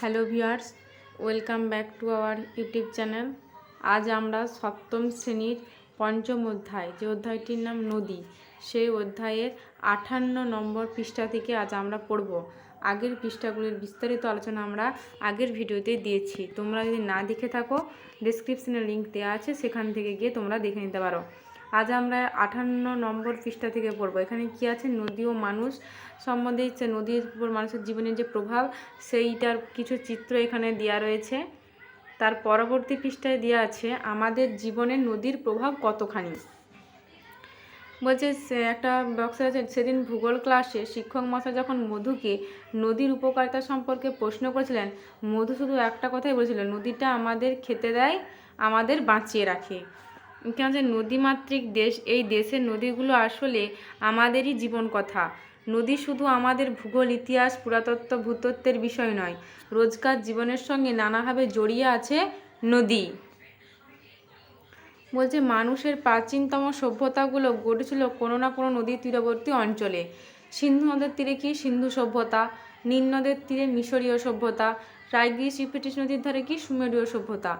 Hello viewers, welcome back to our YouTube channel. আজ আমরা সপ্তম শ্রেণীর পঞ্চম অধ্যায়, যে অধ্যায়টির নাম নদী, সেই অধ্যায়ের 58 নম্বর পৃষ্ঠা থেকে আজ আমরা পড়ব। আগের পৃষ্ঠাগুলির বিস্তারিত আলোচনা আমরা আগের ভিডিওতে দিয়েছি। তোমরা যদি না দেখে থাকো, ডেসক্রিপশনে লিঙ্ক দেওয়া আছে, সেখান থেকে গিয়ে তোমরা দেখে নিতে পারো। আজ আমরা 58 নম্বর পৃষ্ঠা থেকে পড়বো। এখানে কি আছে, নদী ও মানুষ সম্বন্ধে, নদীর উপর মানুষের জীবনের যে প্রভাব, সেইটার কিছু চিত্র এখানে দেওয়া রয়েছে। তার পরবর্তী পৃষ্ঠায় দেওয়া আছে আমাদের জীবনে নদীর প্রভাব কতখানি। বলছে একটা বক্স আছে, সেদিন ভূগোল ক্লাসে শিক্ষক মশাই যখন মধুকে নদীর উপকারিতা সম্পর্কে প্রশ্ন করেছিলেন, মধু শুধু একটা কথাই বলেছিলেন, নদীটা আমাদের খেতে দেয়, আমাদের বাঁচিয়ে রাখে। কেন যে নদীমাতৃক দেশ, এই দেশের নদীগুলো আসলে আমাদেরই জীবন কথা। নদী শুধু আমাদের ভূগোল, ইতিহাস, পুরাতত্ত্ব, ভূতত্ত্বের বিষয় নয়, রোজকার জীবনের সঙ্গে নানাভাবে জড়িয়ে আছে নদী। বলছে মানুষের প্রাচীনতম সভ্যতাগুলো গড়েছিল কোনো না কোনো নদীর তীরবর্তী অঞ্চলে। সিন্ধু নদের তীরে কি সিন্ধু সভ্যতা, নীল নদের তীরে মিশরীয় সভ্যতা, টাইগ্রিস ইউফ্রেটিস নদীর ধারে কি সুমেরীয় সভ্যতা।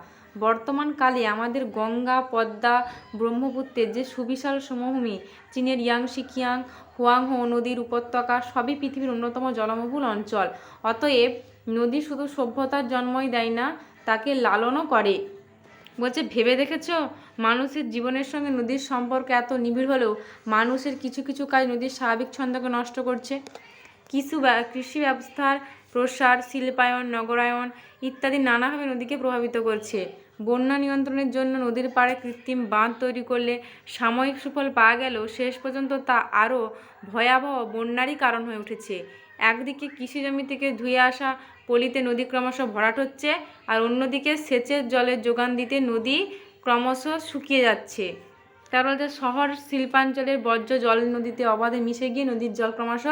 বর্তমানকালে আমাদের গঙ্গা, পদ্মা, ব্রহ্মপুত্রের যে সুবিশাল সমভূমি, চীনের ইয়াংশি, কিয়াং, হুয়াংহো নদীর উপত্যকা, সবই পৃথিবীর অন্যতম জলবহুল অঞ্চল। অতএব নদী শুধু সভ্যতার জন্মই দেয় না, তাকে লালনও করে। বলছে ভেবে দেখেছ, মানুষের জীবনের সঙ্গে নদীর সম্পর্ক এত নিবিড় হলেও মানুষের কিছু কিছু কাজ নদীর স্বাভাবিক ছন্দকে নষ্ট করছে। কৃষি ব্যবস্থার প্রসার, শিল্পায়ন, নগরায়ন ইত্যাদি নানাভাবে নদীকে প্রভাবিত করছে। বন্যা নিয়ন্ত্রণের জন্য নদীর পাড়ে কৃত্রিম বাঁধ তৈরি করলে সাময়িক সুফল পাওয়া গেলেও শেষ পর্যন্ত তা আরও ভয়াবহ বন্যারই কারণ হয়ে উঠেছে। একদিকে কৃষি জমি থেকে ধুয়ে আসা পলিতে নদী ক্রমশ ভরাট হচ্ছে, আর অন্যদিকে সেচের জলের যোগান দিতে নদী ক্রমশ শুকিয়ে যাচ্ছে। তার বলতে শহর শিল্পাঞ্চলের বর্জ্য জল নদীতে অবাধে মিশে গিয়ে নদীর জল ক্রমশ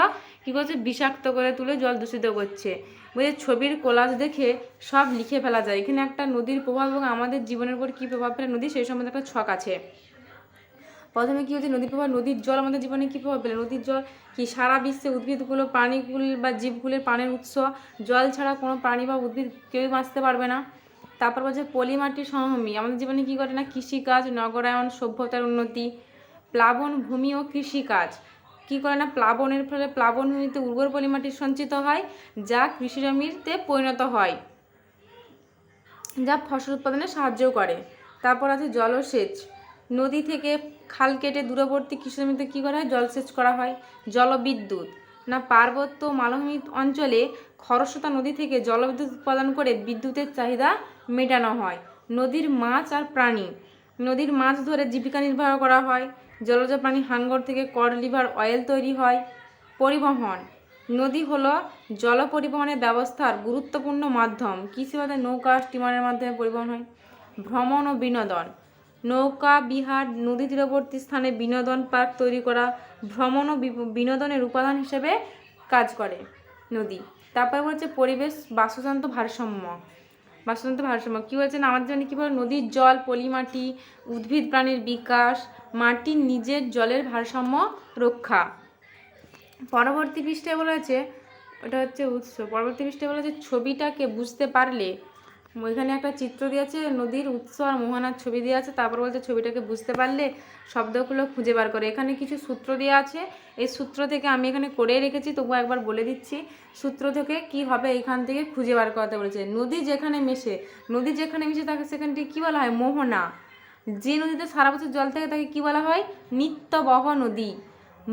কী করছে, বিষাক্ত করে তুলে জল দূষিত করছে। বলছে ছবির কোলাজ দেখে সব লিখে ফেলা যায়। এখানে একটা নদীর প্রভাব এবং আমাদের জীবনের উপর কী প্রভাব ফেলে নদী, সেই সম্বন্ধে একটা ছক আছে। প্রথমে কী হচ্ছে, নদীর প্রভাব, নদীর জল আমাদের জীবনে কী প্রভাব ফেলে। নদীর জল কি সারা বিশ্বে উদ্ভিদগুলো, প্রাণীগুলো বা জীবগুলোর প্রাণের উৎস। জল ছাড়া কোনো প্রাণী বা উদ্ভিদ কেউই বাঁচতে পারবে না। তারপর বলছে পলিমাটির সমভূমি আমাদের জীবনে কী করে না, কৃষিকাজ, নগরায়ন, সভ্যতার উন্নতি। প্লাবন ভূমি ও কৃষিকাজ কী করে না, প্লাবনের ফলে প্লাবনভূমিতে উর্বর পলিমাটির সঞ্চিত হয়, যা কৃষি জমিতে পরিণত হয়, যা ফসল উৎপাদনে সাহায্য করে। তারপর আছে জলসেচ, নদী থেকে খাল কেটে দূরবর্তী কৃষি জমিতে কী করা হয়, জলসেচ করা হয়। জলবিদ্যুৎ না, পার্বত্য মালভূমি অঞ্চলে খরস্রোতা নদী থেকে জলবিদ্যুৎ উৎপাদন করে বিদ্যুতের চাহিদা মেটানো হয়। নদীর মাছ আর প্রাণী, নদীর মাছ ধরে জীবিকা নির্বাহ করা হয়। জলজ প্রাণী হাঙ্গর থেকে কড লিভার অয়েল তৈরি হয়। পরিবহন, নদী হলো জল পরিবহনের ব্যবস্থার গুরুত্বপূর্ণ মাধ্যম। কৃষিবাদে নৌকা, স্টিমারের মাধ্যমে পরিবহন হয়। ভ্রমণ ও বিনোদন, নৌকা বিহার, নদী তীরবর্তী স্থানে বিনোদন পার্ক তৈরি করা ভ্রমণ ও বিনোদনের উপাদান হিসেবে কাজ করে নদী। তারপরে বলছে পরিবেশ, বাস্তুতন্ত্র ভারসাম্য। কী বলছে না, আমাদের জন্য কী বলে, নদীর জল, পলিমাটি, উদ্ভিদ প্রাণীর বিকাশ, মাটির নিজের জলের ভারসাম্য রক্ষা। পরবর্তী পৃষ্ঠায় বলেছে, ওটা হচ্ছে উৎস। পরবর্তী পৃষ্ঠায় বলেছে ছবিটাকে বুঝতে পারলে, ওইখানে একটা চিত্র দিয়েছে, নদীর উৎস আর মোহনার ছবি দেওয়া আছে। তারপর বলছে ছবিটাকে বুঝতে পারলে শব্দগুলো খুঁজে বার করে। এখানে কিছু সূত্র দেওয়া আছে, এই সূত্র থেকে আমি এখানে করে রেখেছি, তবুও একবার বলে দিচ্ছি। সূত্র থেকে কি হবে, এখান থেকে খুঁজে বার করতে বলেছে। নদী যেখানে মেশে তাকে সেখানটি কী বলা হয়, মোহনা। যে নদীতে সারা বছর জল থাকে তাকে কী বলা হয়, নিত্যবহ নদী।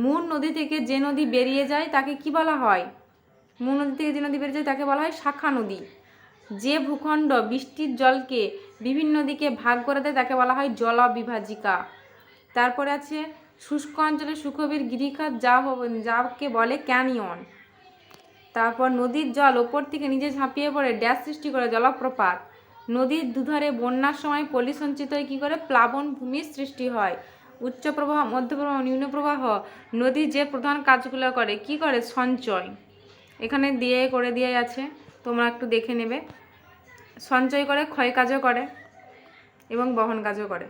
মূল নদী থেকে যে নদী বেরিয়ে যায় তাকে কি বলা হয়, মূল নদী থেকে যে নদী বেরিয়ে যায় তাকে বলা হয় শাখা নদী। যে ভূখণ্ড বৃষ্টির জলকে বিভিন্ন দিকে ভাগ করে দেয় তাকে বলা হয় জলবিভাজিকা। তারপরে আছে শুষ্ক অঞ্চলে সুখবীর গিরিখাত, যাকে বলে ক্যানিয়ন। তারপর নদীর জল ওপর থেকে নিচে ঝাঁপিয়ে পড়ে ড্যাশ সৃষ্টি করে, জলপ্রপাত। নদীর দুধারে বন্যার সময় পলি সঞ্চিত হয়ে কী করে, প্লাবন ভূমির সৃষ্টি হয়। উচ্চ প্রবাহ, মধ্যপ্রবাহ, নিম্ন প্রবাহ, নদী যে প্রধান কাজগুলো করে, কি করে, সঞ্চয়। এখানে দিয়ে আছে, তোমরা একটু দেখে নেবে। সঞ্চয় করে, ক্ষয় কাজও করে এবং বহন কাজও করে।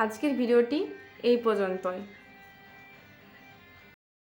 আজকের ভিডিওটি এই পর্যন্তই।